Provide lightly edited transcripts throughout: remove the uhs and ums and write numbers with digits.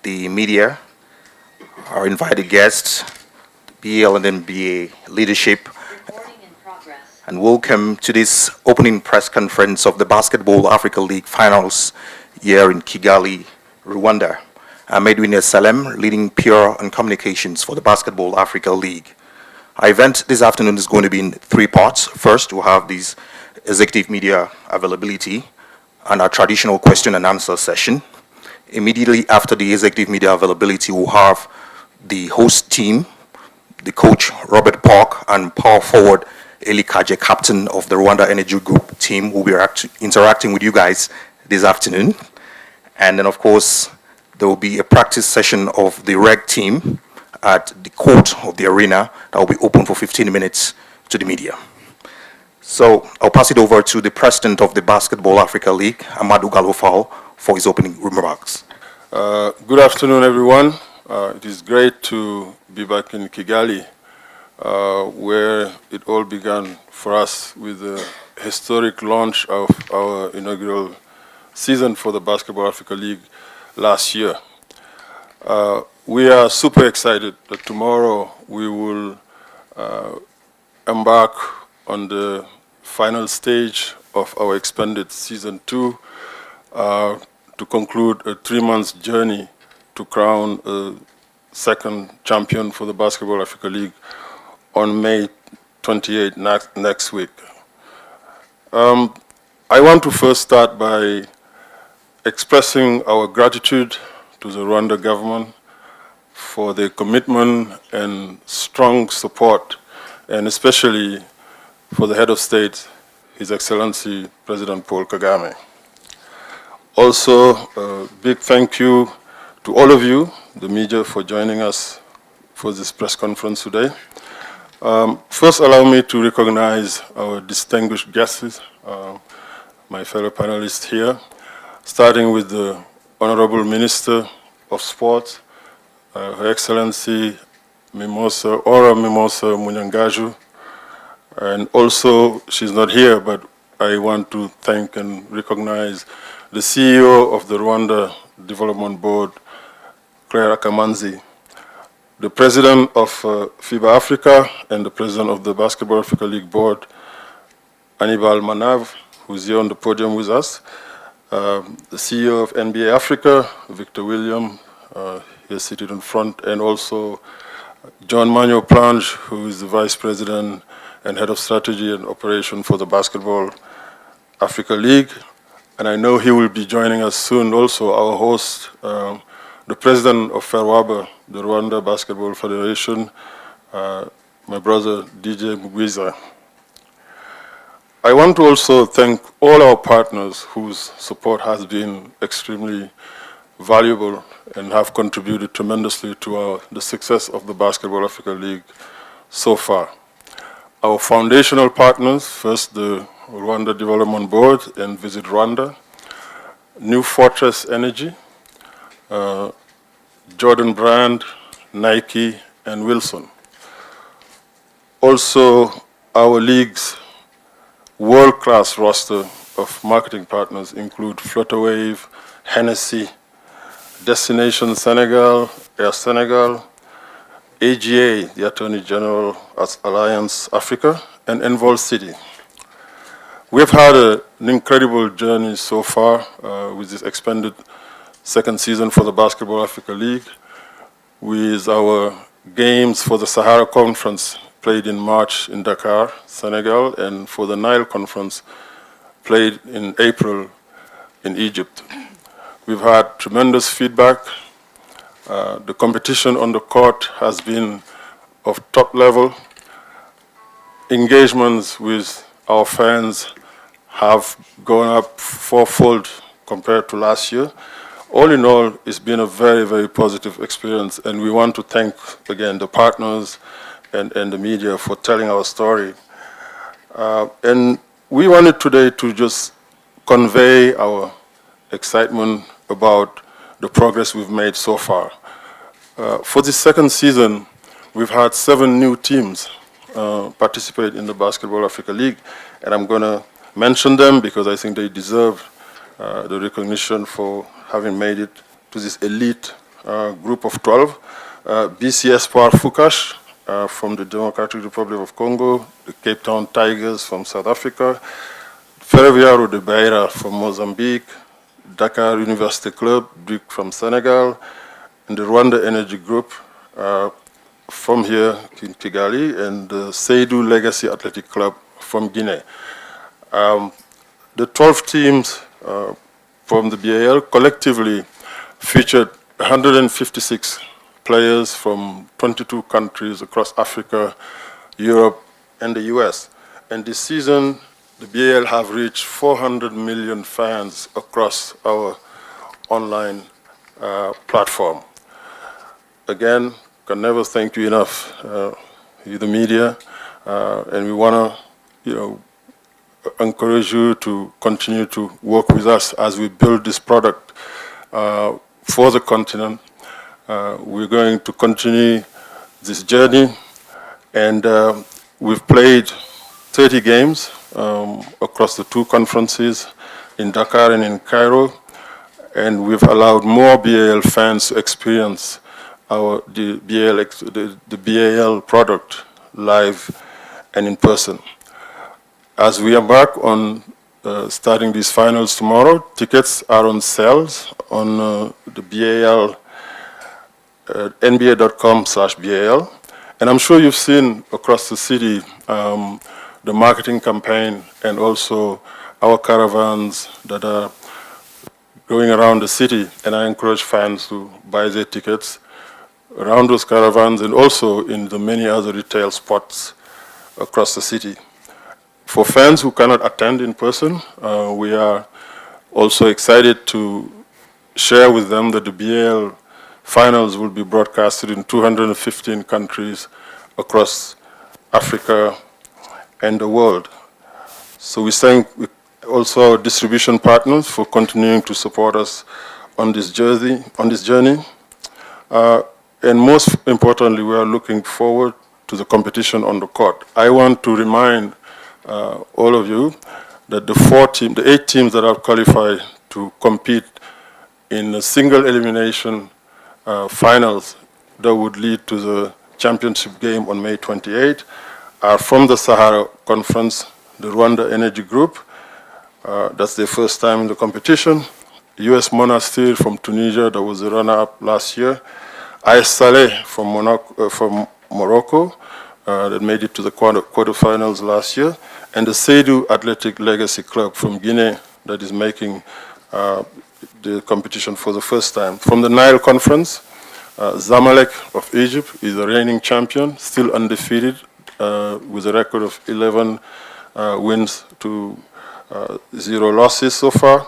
the media, our invited guests, BL and NBA leadership, and welcome to this opening press conference of the Basketball Africa League Finals here in Kigali, Rwanda. I'm Edwin Salem, leading PR and communications for the Basketball Africa League. Our event this afternoon is going to be in three parts. First, we'll have this executive media availability and our traditional question and answer session. Immediately after the executive media availability, we'll have the host team, the coach Robert Park and power forward Eli Kaje, captain of the Rwanda Energy Group team, will be interacting with you guys this afternoon. And then, of course, there will be a practice session of the reg team at the court of the arena that will be open for 15 minutes to the media. So I'll pass it over to the president of the Basketball Africa League, Amadou Galofao, for his opening remarks. Good afternoon, everyone. It is great to be back in Kigali, where it all began for us with the historic launch of our inaugural season for the Basketball Africa League last year. We are super excited that tomorrow we will embark on the final stage of our expanded season 2 to conclude a 3-month journey to crown a second champion for the Basketball Africa League on May 28 next week. I want to first start by expressing our gratitude to the Rwanda government for their commitment and strong support, and especially for the head of state, His Excellency President Paul Kagame. Also, a big thank you to all of you, the media, for joining us for this press conference today. First, allow me to recognize our distinguished guests, my fellow panelists here, starting with the Honorable Minister of Sport, Her Excellency Ora Mimosa Munyangaju. And also, she's not here, but I want to thank and recognize the CEO of the Rwanda Development Board, Claire Kamanzi, the President of Fiba Africa and the President of the Basketball Africa League Board, Anibal Manav, who's here on the podium with us, the CEO of NBA Africa, Victor William, here seated in front, and also John Manuel Plange, who is the Vice President and Head of Strategy and Operation for the Basketball Africa League. And I know he will be joining us soon also, our host, the President of FERWABA, the Rwanda Basketball Federation, my brother DJ Mugwiza. I want to also thank all our partners whose support has been extremely valuable and have contributed tremendously to the success of the Basketball Africa League so far. Our foundational partners, first the Rwanda Development Board and Visit Rwanda, New Fortress Energy, Jordan Brand, Nike, and Wilson. Also, our league's world-class roster of marketing partners include Flutterwave, Hennessy, Destination Senegal, Air Senegal, AGA, the Attorney General Alliance Africa, and Envol City. We've had an incredible journey so far with this expanded second season for the Basketball Africa League, with our games for the Sahara Conference played in March in Dakar, Senegal, and for the Nile Conference played in April in Egypt. We've had tremendous feedback. The competition on the court has been of top level. Engagements with our fans have gone up fourfold compared to last year. All in all, it's been a very, very positive experience, and we want to thank, again, the partners and the media for telling our story. And we wanted today to just convey our excitement about the progress we've made so far. For the second season, we've had 7 new teams participate in the Basketball Africa League, and I'm going to mention them because I think they deserve the recognition for having made it to this elite group of 12, BC Espoir Fukash from the Democratic Republic of Congo, the Cape Town Tigers from South Africa, Ferroviário de Beira from Mozambique, Dakar University Club, Duke from Senegal, and the Rwanda Energy Group from here in Kigali, and the Seydou Legacy Athletic Club from Guinea. The 12 teams from the BAL collectively featured 156 players from 22 countries across Africa, Europe, and the US. And this season, the BAL have reached 400 million fans across our online platform. Again, can never thank you enough, you the media, and we want to, encourage you to continue to work with us as we build this product for the continent. We're going to continue this journey, and we've played 30 games across the two conferences in Dakar and in Cairo, and we've allowed more BAL fans to experience the BAL product live and in person. As we embark on starting these finals tomorrow, tickets are on sales on the BAL, nba.com/BAL. And I'm sure you've seen across the city the marketing campaign and also our caravans that are going around the city. And I encourage fans to buy their tickets around those caravans and also in the many other retail spots across the city. For fans who cannot attend in person, we are also excited to share with them that the BAL finals will be broadcasted in 215 countries across Africa and the world. So we thank also our distribution partners for continuing to support us on this journey. And most importantly, we are looking forward to the competition on the court. I want to remind all of you that the 8 teams that have qualified to compete in a single elimination finals that would lead to the championship game on May 28 are from the Sahara Conference, the Rwanda Energy Group. That's their first time in the competition. US Monastir from Tunisia, that was the runner-up last year. AS Saleh from Morocco, that made it to the quarterfinals last year, and the Seydou Athletic Legacy Club from Guinea that is making the competition for the first time. From the Nile Conference, Zamalek of Egypt is the reigning champion, still undefeated with a record of 11 wins to 0 losses so far.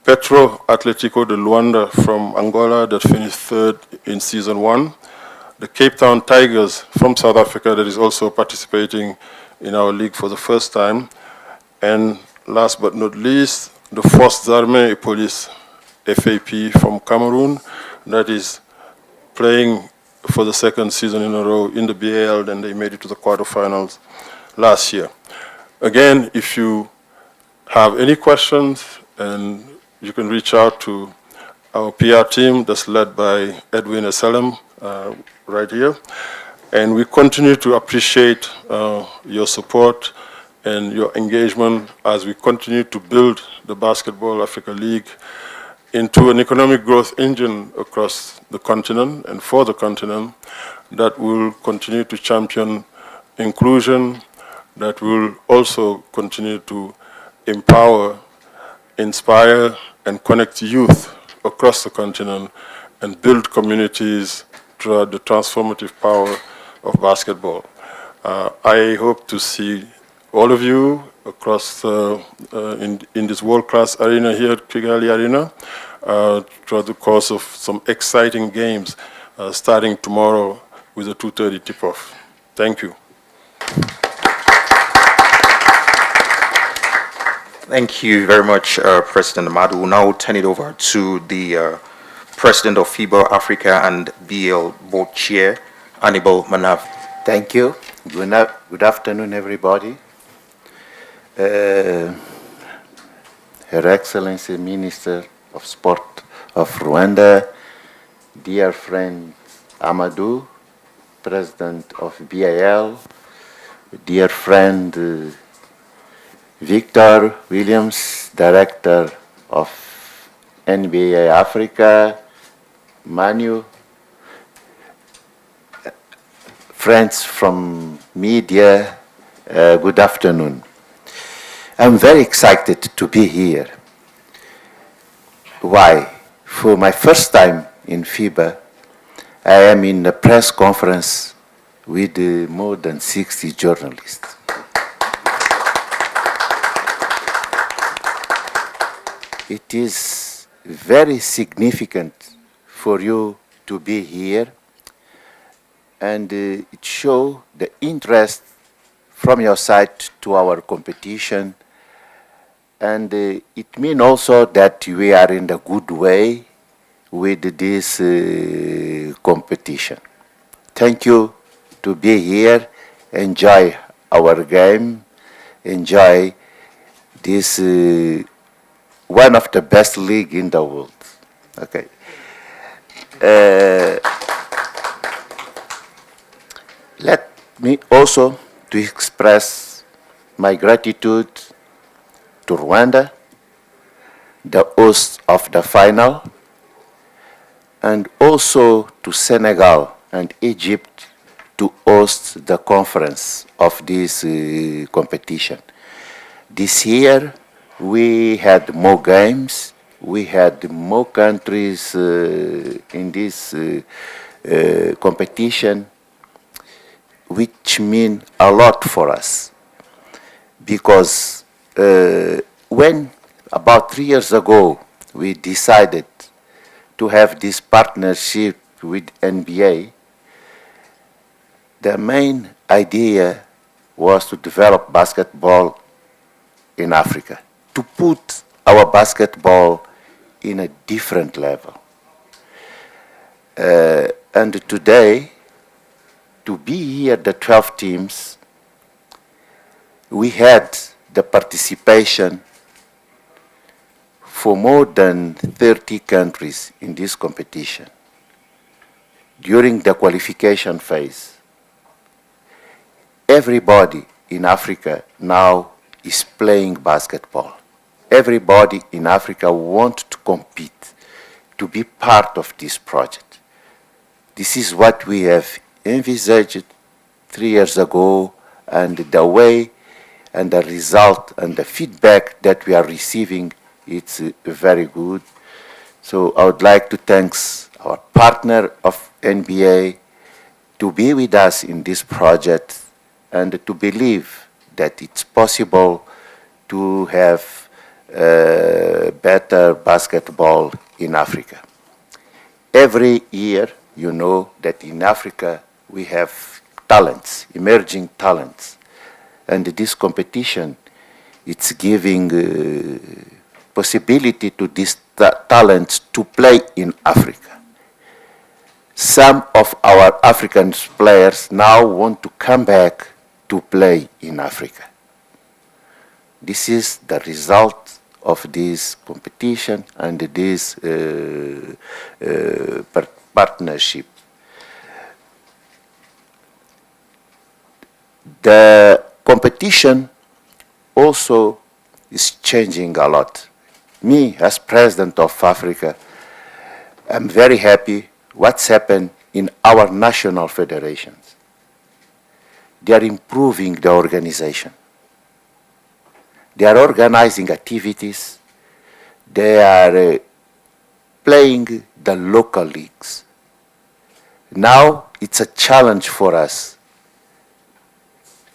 Petro Atletico de Luanda from Angola that finished 3rd in season 1. The Cape Town Tigers from South Africa that is also participating in our league for the first time. And last but not least, the Forces Armées et Police, FAP from Cameroon, that is playing for the 2nd season in a row in the BAL, and they made it to the quarterfinals last year. Again, if you have any questions, and you can reach out to our PR team that's led by Edwin Esalem right here. And we continue to appreciate your support and your engagement as we continue to build the Basketball Africa League into an economic growth engine across the continent and for the continent that will continue to champion inclusion, that will also continue to empower, inspire, and connect youth across the continent and build communities throughout the transformative power of basketball. I hope to see all of you across in this world-class arena here at Kigali Arena throughout the course of some exciting games starting tomorrow with a 2:30 tip-off. Thank you. Thank you very much, President Amadu. We'll now turn it over to the President of FIBA Africa and BAL Board Chair, Hannibal Manav. Thank you. Good afternoon, everybody. Her Excellency Minister of Sport of Rwanda, dear friend Amadou, President of BAL, dear friend Victor Williams, Director of NBA Africa, Manu, friends from media, good afternoon. I'm very excited to be here. Why? For my first time in Fiba, I am in a press conference with more than 60 journalists. It is very significant for you to be here, and it shows the interest from your side to our competition, and it means also that we are in the good way with this competition. Thank you to be here. Enjoy our game. Enjoy this one of the best league in the world. Okay. Let me also to express my gratitude to Rwanda, the host of the final, and also to Senegal and Egypt to host the conference of this competition. This year, we had more games, we had more countries in this competition, which mean a lot for us. Because when, about 3 years ago, we decided to have this partnership with NBA, the main idea was to develop basketball in Africa, to put our basketball in a different level. And today, to be here, the 12 teams, we had the participation for more than 30 countries in this competition during the qualification phase. Everybody in Africa now is playing basketball. Everybody in Africa wants to compete, to be part of this project. This is what we have envisaged 3 years ago, and the way and the result and the feedback that we are receiving, it's very good. So I would like to thank our partner of NBA to be with us in this project and to believe that it's possible to have better basketball in Africa. Every year, you know that in Africa we have talents, emerging talents, and this competition, it's giving possibility to these talents to play in Africa. Some of our African players now want to come back to play in Africa. This is the result of this competition and this partnership. The competition also is changing a lot. Me, as president of Africa, I'm very happy what's happened in our national federations. They are improving the organization. They are organizing activities. They are playing the local leagues. Now it's a challenge for us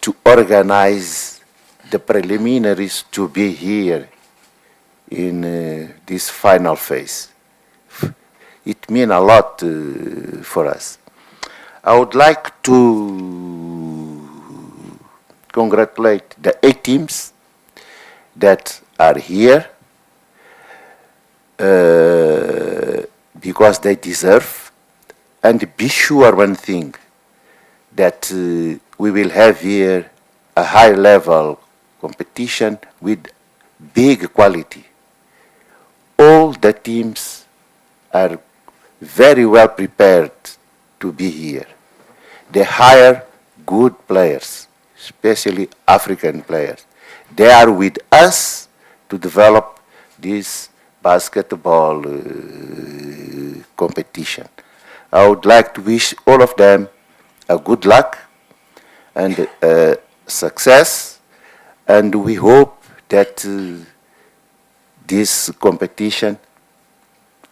to organize the preliminaries to be here in this final phase. It means a lot for us. I would like to congratulate the 8 teams that are here because they deserve, and be sure one thing, that we will have here a high level competition with big quality. All the teams are very well prepared to be here. They hire good players, especially African players. They are with us to develop this basketball competition. I would like to wish all of them a good luck and success, and we hope that this competition,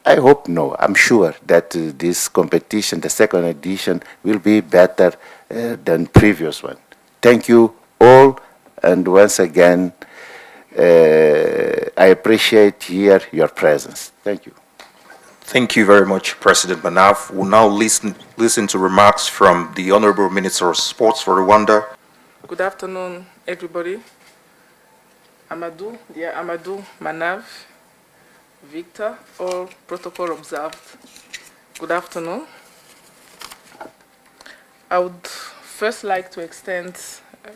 I hope no, I'm sure that this competition, the second edition, will be better than previous one. Thank you all, and once again, I appreciate here your presence. Thank you. Thank you very much, President Manav. We'll now listen to remarks from the Honorable Minister of Sports for Rwanda. Good afternoon, everybody. Dear Amadou, Manav, Victor, all protocol observed. Good afternoon. I would first like to extend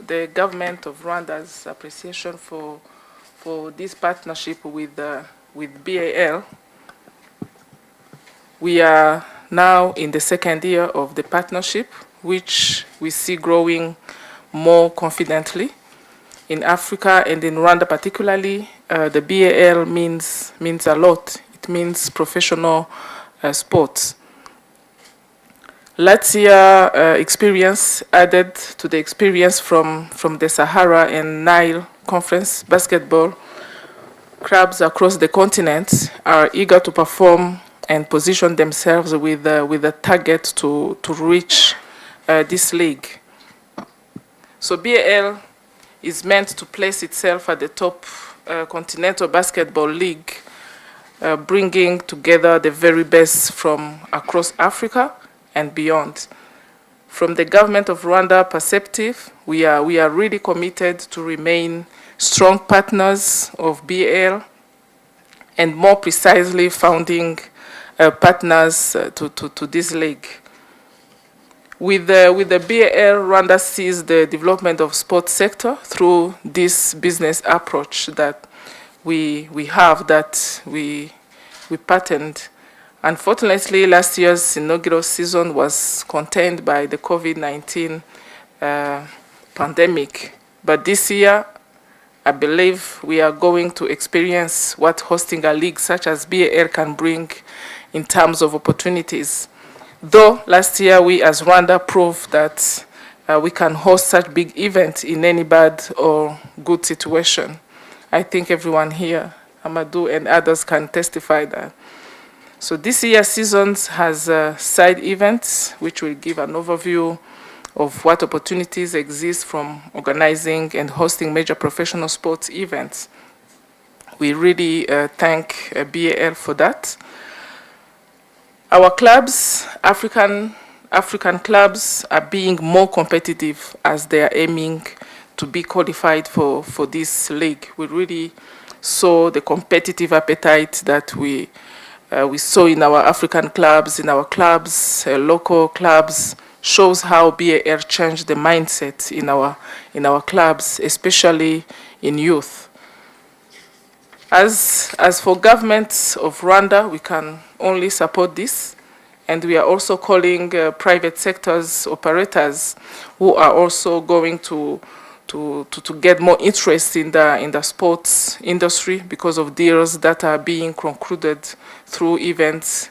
the government of Rwanda's appreciation for this partnership with BAL. We are now in the second year of the partnership, which we see growing more confidently. In Africa and in Rwanda particularly, the BAL means a lot. It means professional sports. Last year experience added to the experience from the Sahara and Nile Conference basketball, clubs across the continent are eager to perform and position themselves with a target to reach this league. So BAL is meant to place itself at the top continental basketball league, bringing together the very best from across Africa and beyond. From the government of Rwanda perspective, we are really committed to remain strong partners of BAL, and more precisely founding partners to this league. With the BAL, Rwanda sees the development of sports sector through this business approach that we have, that we patented. Unfortunately, last year's inaugural season was contained by the COVID-19 pandemic. But this year, I believe we are going to experience what hosting a league such as BAL can bring in terms of opportunities. Though last year we as Rwanda proved that we can host such big events in any bad or good situation. I think everyone here, Amadou and others, can testify that. So this year's season has side events which will give an overview of what opportunities exist from organizing and hosting major professional sports events. We really thank BAL for that. Our clubs, African clubs, are being more competitive as they are aiming to be qualified for this league. We really saw the competitive appetite that we saw in our African clubs, local clubs, shows how BAL changed the mindset in our clubs, especially in youth. As for governments of Rwanda, we can only support this, and we are also calling private sectors operators who are also going to get more interest in the sports industry because of deals that are being concluded through events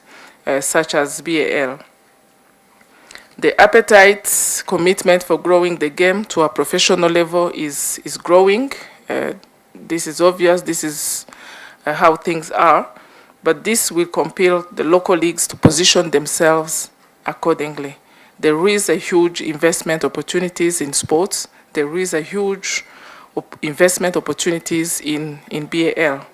such as BAL. The appetite, commitment for growing the game to a professional level is growing. This is obvious. This is how things are. But this will compel the local leagues to position themselves accordingly. There is a huge investment opportunities in sports. There is a huge investment opportunities in BAL.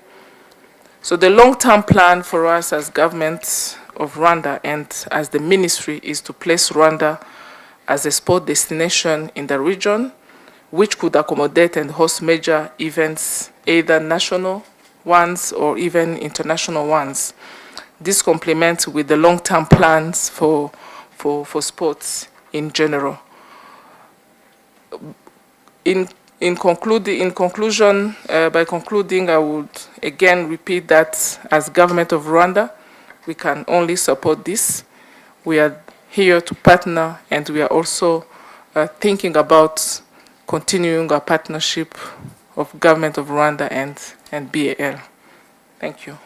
So the long-term plan for us as government of Rwanda and as the ministry is to place Rwanda as a sport destination in the region, which could accommodate and host major events, either national ones or even international ones. This complements with the long-term plans for sports in general. By concluding, I would again repeat that as government of Rwanda, we can only support this. We are here to partner, and we are also thinking about continuing our partnership of government of Rwanda and BAL. Thank you.